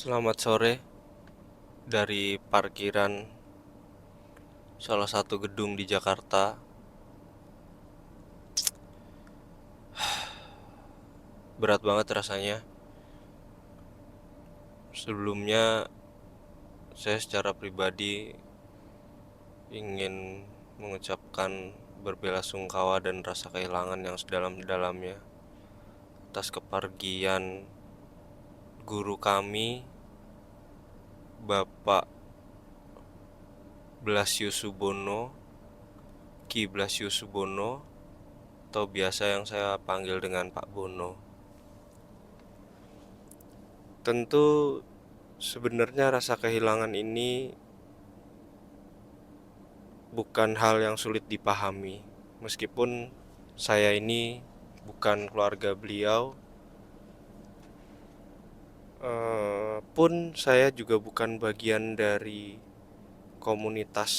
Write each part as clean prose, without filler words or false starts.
Selamat sore dari parkiran salah satu gedung di Jakarta. Berat banget rasanya. Sebelumnya saya secara pribadi ingin mengucapkan berbelasungkawa dan rasa kehilangan yang sedalam-dalamnya atas kepergian guru kami, Bapak Blasius Subono, Ki Blasius Subono, atau biasa yang saya panggil dengan Pak Bono. Tentu sebenarnya rasa kehilangan ini bukan hal yang sulit dipahami. Meskipun saya ini bukan keluarga beliau, pun saya juga bukan bagian dari komunitas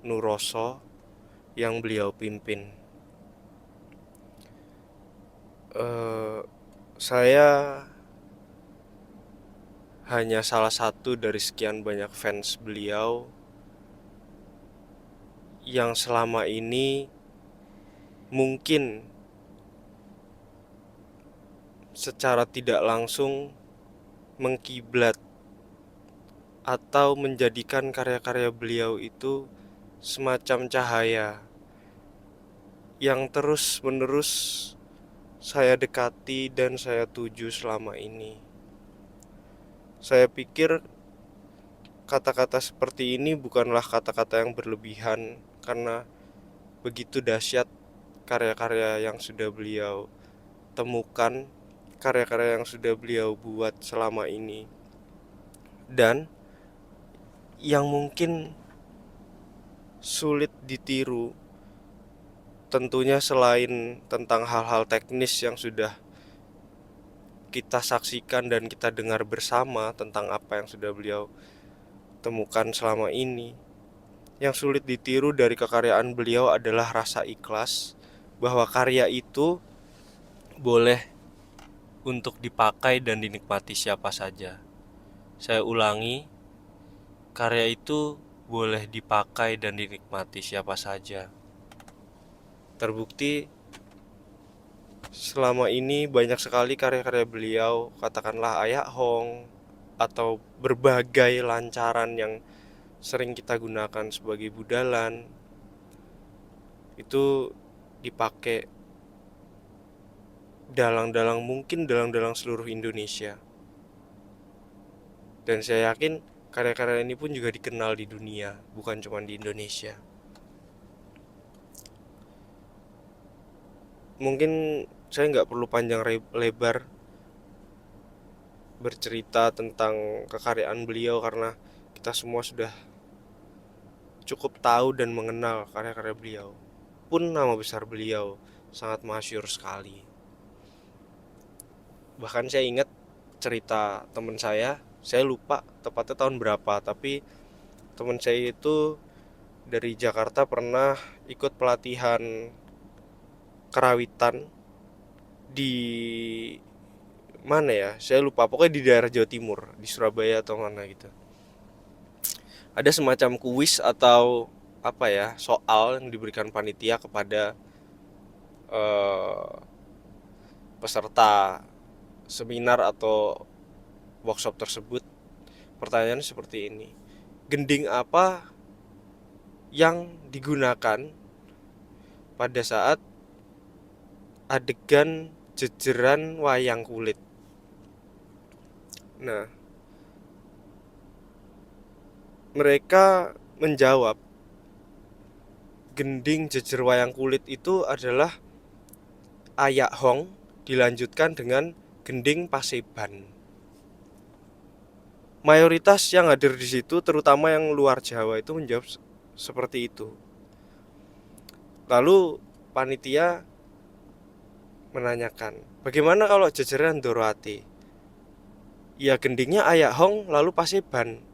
Nuroso yang beliau pimpin. Saya hanya salah satu dari sekian banyak fans beliau yang selama ini mungkin secara tidak langsung mengkiblat atau menjadikan karya-karya beliau itu semacam cahaya yang terus-menerus saya dekati dan saya tuju selama ini. Saya pikir kata-kata seperti ini bukanlah kata-kata yang berlebihan karena begitu dahsyat karya-karya yang sudah beliau temukan, karya-karya yang sudah beliau buat selama ini. Dan yang mungkin sulit ditiru tentunya selain tentang hal-hal teknis yang sudah kita saksikan dan kita dengar bersama tentang apa yang sudah beliau temukan selama ini. Yang sulit ditiru dari kekaryaan beliau adalah rasa ikhlas bahwa karya itu boleh untuk dipakai dan dinikmati siapa saja. Saya ulangi, karya itu boleh dipakai dan dinikmati siapa saja. Terbukti selama ini banyak sekali karya-karya beliau, katakanlah Ayak Hong atau berbagai lancaran yang sering kita gunakan sebagai budalan, itu dipakai dalang-dalang, mungkin dalang-dalang seluruh Indonesia. Dan saya yakin karya-karya ini pun juga dikenal di dunia, bukan cuma di Indonesia. Mungkin saya nggak perlu panjang lebar bercerita tentang kekaryaan beliau karena kita semua sudah cukup tahu dan mengenal karya-karya beliau. Pun nama besar beliau sangat masyhur sekali. Bahkan saya ingat cerita teman saya lupa tepatnya tahun berapa, tapi teman saya itu dari Jakarta pernah ikut pelatihan kerawitan di mana ya? Saya lupa, pokoknya di daerah Jawa Timur, di Surabaya atau mana gitu. Ada semacam kuis atau apa ya, soal yang diberikan panitia kepada eh, peserta seminar atau workshop tersebut. Pertanyaannya seperti ini. Gending apa yang digunakan pada saat adegan jejeran wayang kulit? Nah, mereka menjawab gending jejer wayang kulit itu adalah Ayak Hong dilanjutkan dengan gending Paseban. Mayoritas yang hadir di situ, terutama yang luar Jawa, itu menjawab seperti itu. Lalu panitia menanyakan, bagaimana kalau jejeran Dorowati? Ya gendingnya Ayak Hong lalu Paseban.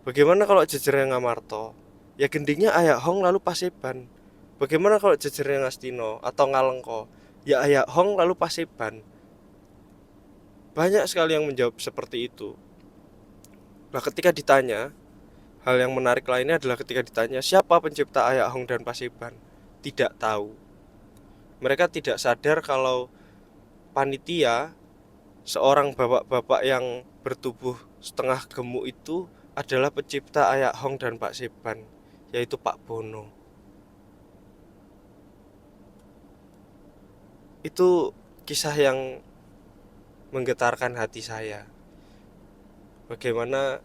Bagaimana kalau jejernya Ngamarto? Ya gendingnya Ayak Hong lalu Paseban. Bagaimana kalau jejernya Ngastino atau Ngalengko? Ya Ayak Hong lalu Paseban. Banyak sekali yang menjawab seperti itu. Nah, ketika ditanya, hal yang menarik lainnya adalah ketika ditanya siapa pencipta Ayak Hong dan Paseban, tidak tahu. Mereka tidak sadar kalau panitia, seorang bapak-bapak yang bertubuh setengah gemuk itu adalah pencipta Ayak Hong dan Pak Seban, yaitu Pak Bono. Itu kisah yang menggetarkan hati saya. Bagaimana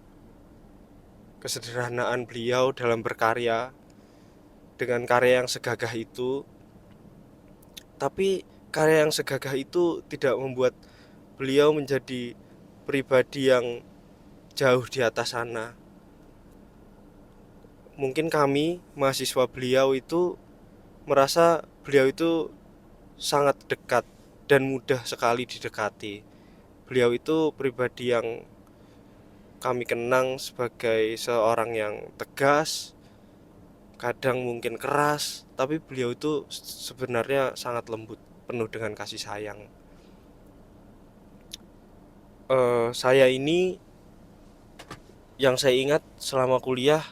kesederhanaan beliau dalam berkarya dengan karya yang segagah itu, tapi karya yang segagah itu tidak membuat beliau menjadi pribadi yang jauh di atas sana. Mungkin kami, mahasiswa beliau itu merasa beliau itu sangat dekat dan mudah sekali didekati. Beliau itu pribadi yang kami kenang sebagai seorang yang tegas, kadang mungkin keras, tapi beliau itu sebenarnya sangat lembut, penuh dengan kasih sayang. Saya ini yang saya ingat selama kuliah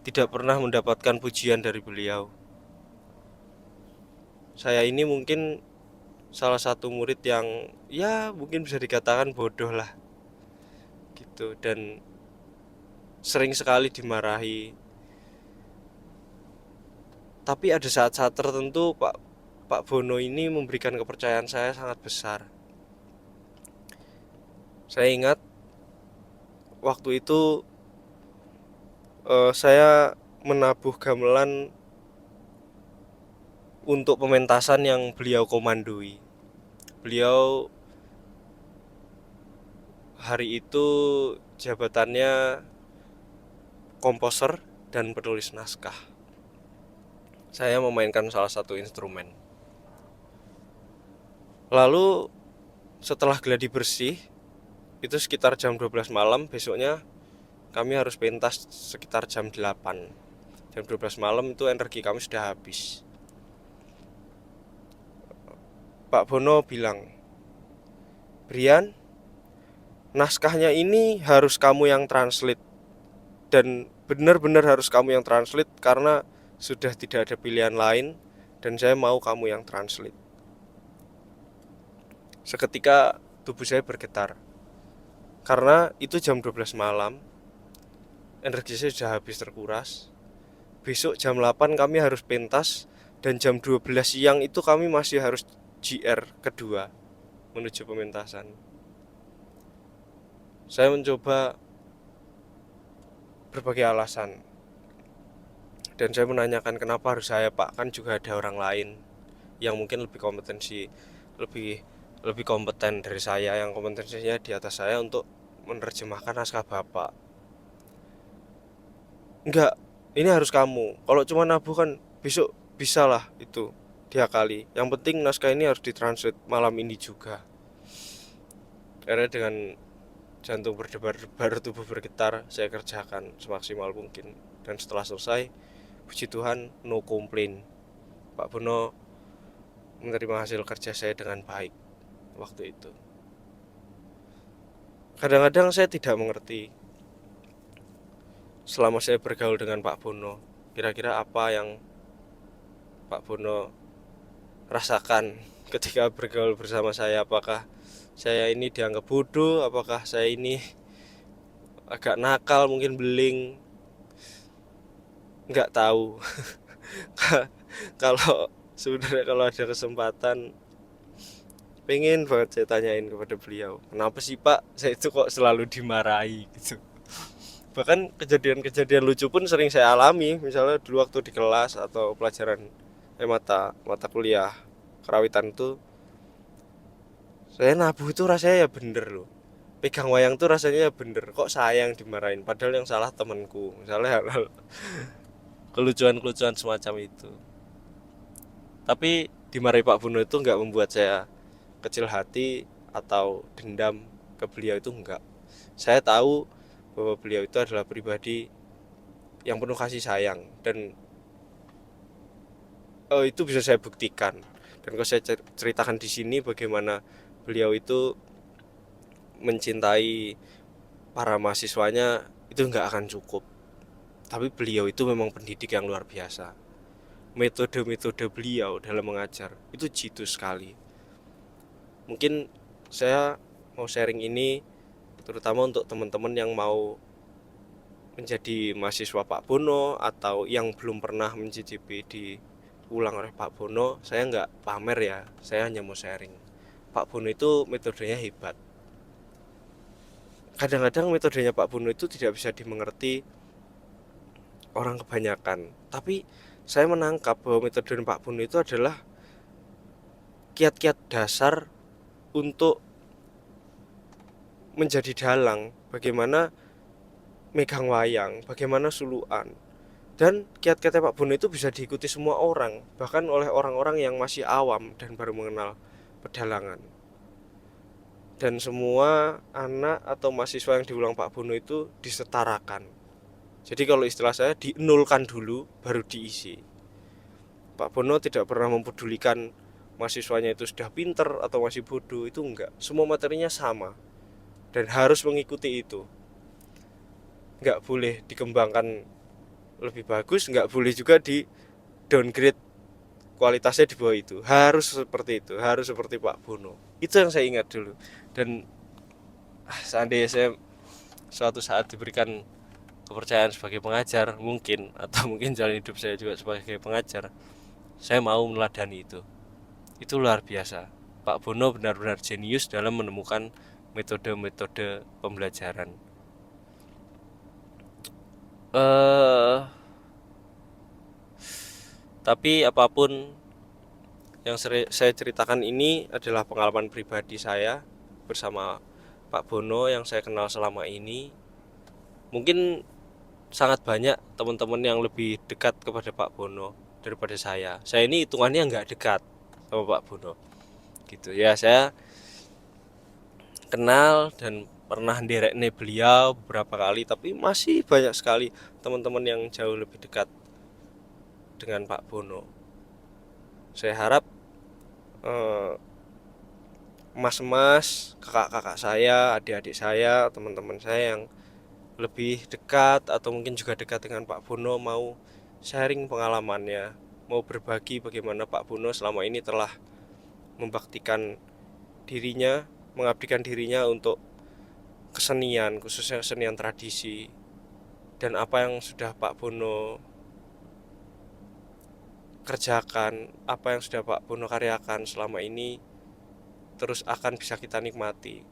tidak pernah mendapatkan pujian dari beliau. Saya ini mungkin salah satu murid yang ya mungkin bisa dikatakan bodoh lah gitu, dan sering sekali dimarahi. Tapi ada saat-saat tertentu Pak Bono ini memberikan kepercayaan saya sangat besar. Saya ingat waktu itu saya menabuh gamelan untuk pementasan yang beliau komandoi. Beliau hari itu jabatannya komposer dan penulis naskah. Saya memainkan salah satu instrumen. Lalu setelah gladi bersih, itu sekitar jam 12 malam, besoknya kami harus pentas sekitar jam 8. Jam 12 malam itu energi kami sudah habis. Pak Bono bilang, "Brian, naskahnya ini harus kamu yang translate, dan benar-benar harus kamu yang translate karena sudah tidak ada pilihan lain dan saya mau kamu yang translate." Seketika tubuh saya bergetar karena itu jam 12 malam, energi saya sudah habis terkuras. Besok jam 8 kami harus pentas, dan jam 12 siang itu kami masih harus GR kedua menuju pementasan. Saya mencoba berbagai alasan, dan saya menanyakan kenapa harus saya, Pak, kan juga ada orang lain yang mungkin lebih kompeten dari saya, yang kompetensinya di atas saya untuk menerjemahkan naskah Bapak. Enggak, ini harus kamu. Kalau cuma nabuh kan besok bisalah itu diakali. Yang penting naskah ini harus ditranslate malam ini juga. Karena dengan jantung berdebar-debar, tubuh bergetar, saya kerjakan semaksimal mungkin. Dan setelah selesai, puji Tuhan, no complain. Pak Bono menerima hasil kerja saya dengan baik waktu itu. Kadang-kadang saya tidak mengerti selama saya bergaul dengan Pak Bono, kira-kira apa yang Pak Bono rasakan ketika bergaul bersama saya. Apakah saya ini dianggap bodoh, apakah saya ini agak nakal, mungkin beling, nggak tahu. Kalau sebenarnya kalau ada kesempatan, pengen banget saya tanyain kepada beliau, kenapa sih Pak saya itu kok selalu dimarahi gitu. Bahkan kejadian-kejadian lucu pun sering saya alami, misalnya dulu waktu di kelas atau pelajaran mata kuliah kerawitan itu, saya nabuh itu rasanya ya bener loh, pegang wayang tuh rasanya ya bener, kok saya yang dimarahin padahal yang salah temanku, misalnya hal-hal kelucuan-kelucuan semacam itu. Tapi dimarahi Pak Bono itu nggak membuat saya kecil hati atau dendam ke beliau, itu enggak. Saya tahu bahwa beliau itu adalah pribadi yang penuh kasih sayang, dan itu bisa saya buktikan. Dan kalau saya ceritakan di sini bagaimana beliau itu mencintai para mahasiswanya itu nggak akan cukup. Tapi beliau itu memang pendidik yang luar biasa. Metode-metode beliau dalam mengajar itu jitu sekali. Mungkin saya mau sharing ini terutama untuk teman-teman yang mau menjadi mahasiswa Pak Bono atau yang belum pernah mencicipi diulang oleh Pak Bono. Saya nggak pamer ya, saya hanya mau sharing. Pak Bono itu metodenya hebat. Kadang-kadang metodenya Pak Bono itu tidak bisa dimengerti orang kebanyakan. Tapi saya menangkap bahwa metode Pak Bono itu adalah kiat-kiat dasar untuk menjadi dalang. Bagaimana megang wayang, bagaimana suluan. Dan kiat-kiatnya Pak Bono itu bisa diikuti semua orang, bahkan oleh orang-orang yang masih awam dan baru mengenal pedalangan. Dan semua anak atau mahasiswa yang diulang Pak Bono itu disetarakan. Jadi kalau istilah saya dinulkan dulu baru diisi. Pak Bono tidak pernah mempedulikan mahasiswanya itu sudah pinter atau masih bodoh, itu enggak. Semua materinya sama dan harus mengikuti itu. Enggak boleh dikembangkan lebih bagus, nggak boleh juga di downgrade kualitasnya di bawah itu. Harus seperti itu, harus seperti Pak Bono. Itu yang saya ingat dulu. Dan seandainya saya suatu saat diberikan kepercayaan sebagai pengajar mungkin, atau mungkin jalan hidup saya juga sebagai pengajar, saya mau meneladani itu. Itu luar biasa. Pak Bono benar-benar jenius dalam menemukan metode-metode pembelajaran. Tapi apapun yang saya ceritakan ini adalah pengalaman pribadi saya bersama Pak Bono yang saya kenal selama ini. Mungkin sangat banyak teman-teman yang lebih dekat kepada Pak Bono daripada saya. Saya ini hitungannya nggak dekat sama Pak Bono. Gitu ya, saya kenal dan pernah nderekne beliau beberapa kali, tapi masih banyak sekali teman-teman yang jauh lebih dekat dengan Pak Bono. Saya harap mas-mas, kakak-kakak saya, adik-adik saya, teman-teman saya yang lebih dekat atau mungkin juga dekat dengan Pak Bono mau sharing pengalamannya, mau berbagi bagaimana Pak Bono selama ini telah membaktikan dirinya, mengabdikan dirinya untuk kesenian, khususnya kesenian tradisi, dan apa yang sudah Pak Bono kerjakan, apa yang sudah Pak Bono karyakan selama ini terus akan bisa kita nikmati.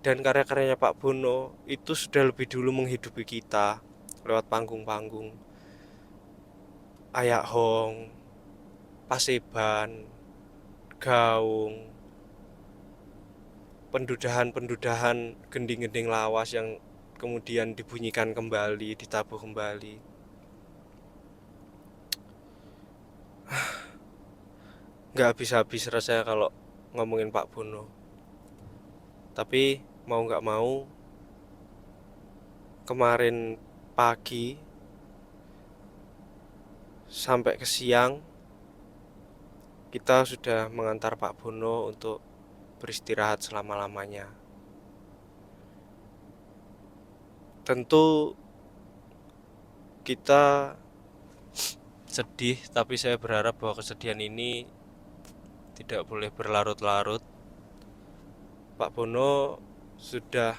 Dan karya-karyanya Pak Bono itu sudah lebih dulu menghidupi kita lewat panggung-panggung Ayak Hong, Paseban, Gaung, pendudahan-pendudahan gending-gending lawas yang kemudian dibunyikan kembali, ditabuh kembali. Nggak habis-habis rasanya kalau ngomongin Pak Bono. Tapi mau nggak mau, kemarin pagi sampai ke siang kita sudah mengantar Pak Bono untuk beristirahat selama-lamanya. Tentu kita sedih, tapi saya berharap bahwa kesedihan ini tidak boleh berlarut-larut. Pak Bono sudah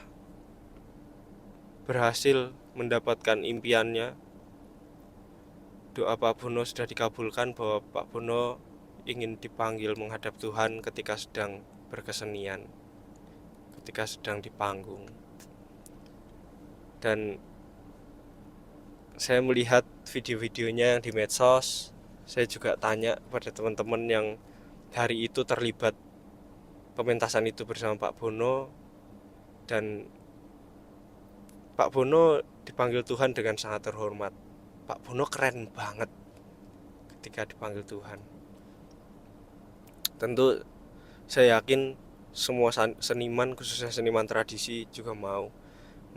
berhasil mendapatkan impiannya. Doa Pak Bono sudah dikabulkan bahwa Pak Bono ingin dipanggil menghadap Tuhan ketika sedang berkesenian, ketika sedang di panggung. Dan saya melihat video-videonya yang di medsos. Saya juga tanya kepada teman-teman yang hari itu terlibat pementasan itu bersama Pak Bono, dan Pak Bono dipanggil Tuhan dengan sangat terhormat. Pak Bono keren banget ketika dipanggil Tuhan. Tentu saya yakin semua seniman, khususnya seniman tradisi, juga mau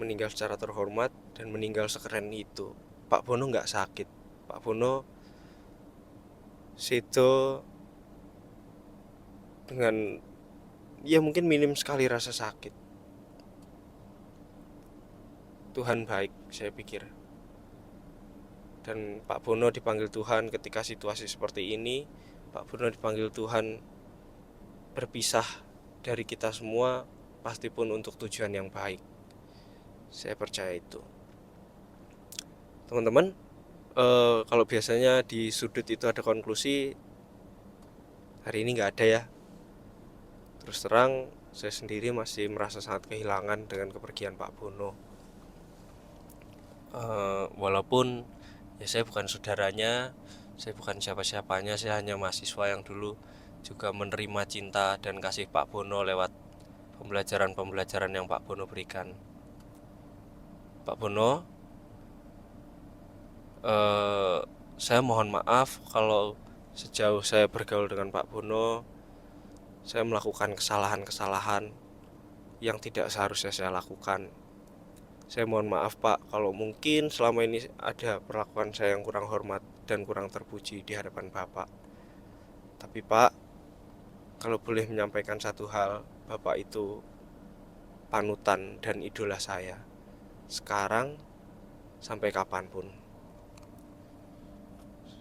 meninggal secara terhormat dan meninggal sekeren itu. Pak Bono nggak sakit. Pak Bono sedo dengan ya mungkin minim sekali rasa sakit. Tuhan baik, saya pikir. Dan Pak Bono dipanggil Tuhan ketika situasi seperti ini. Pak Bono dipanggil Tuhan berpisah dari kita semua, pasti pun untuk tujuan yang baik. Saya percaya itu. Teman-teman, kalau biasanya di sudut itu ada konklusi, hari ini nggak ada ya. Terus terang, saya sendiri masih merasa sangat kehilangan dengan kepergian Pak Bono. Walaupun ya saya bukan saudaranya, saya bukan siapa-siapanya, saya hanya mahasiswa yang dulu juga menerima cinta dan kasih Pak Bono lewat pembelajaran-pembelajaran yang Pak Bono berikan. Pak Bono, saya mohon maaf kalau sejauh saya bergaul dengan Pak Bono, saya melakukan kesalahan-kesalahan yang tidak seharusnya saya lakukan. Saya mohon maaf Pak kalau mungkin selama ini ada perlakuan saya yang kurang hormat dan kurang terpuji di hadapan Bapak. Tapi Pak, kalau boleh menyampaikan satu hal, Bapak itu panutan dan idola saya. Sekarang sampai kapanpun.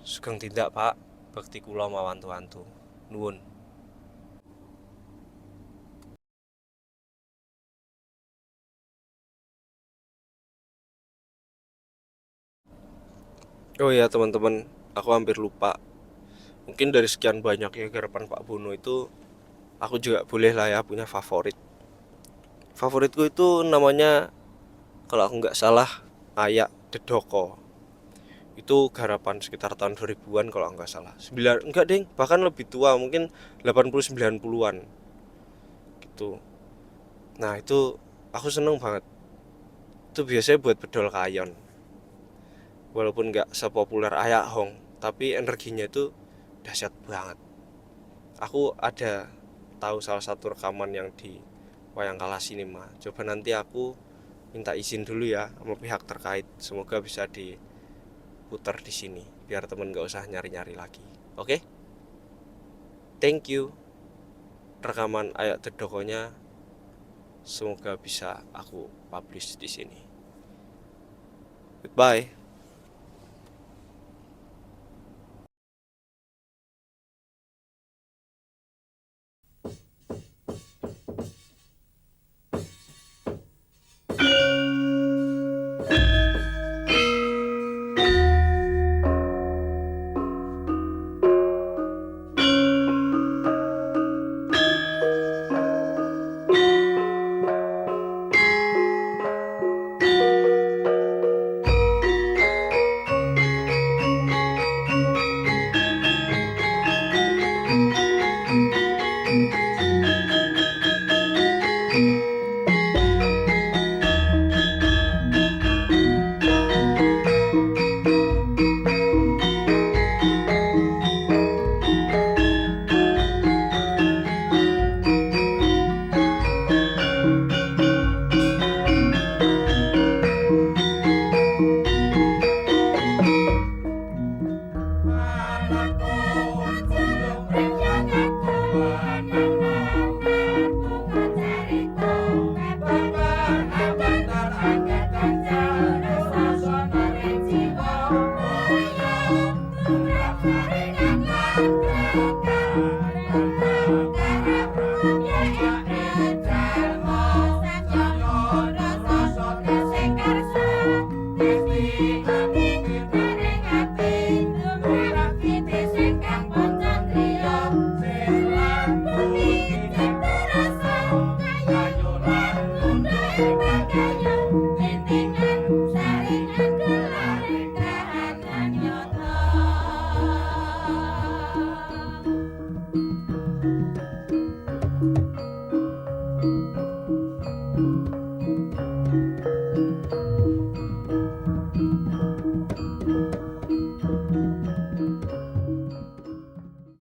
Sugeng tindak Pak, bekti kula mawantu-wantu. Nuwun. Oh ya teman-teman, aku hampir lupa. Mungkin dari sekian banyak ya garapan Pak Bono itu, aku juga boleh lah ya punya favorit. Favoritku itu namanya, kalau aku nggak salah, Ayak Dedoko. Itu garapan sekitar tahun 2000-an kalau nggak salah. Enggak ding, bahkan lebih tua, mungkin 80 90-an gitu. Nah, itu aku seneng banget. Itu biasanya buat bedol kayon. Walaupun nggak sepopuler Ayak Hong, tapi energinya itu dahsyat banget. Aku ada tahu salah satu rekaman yang di Wayangkala Cinema. Coba nanti aku minta izin dulu ya sama pihak terkait. Semoga bisa diputar di sini biar temen nggak usah nyari-nyari lagi. Oke? Thank you. Rekaman Ayak Tedokonya semoga bisa aku publish di sini. Goodbye.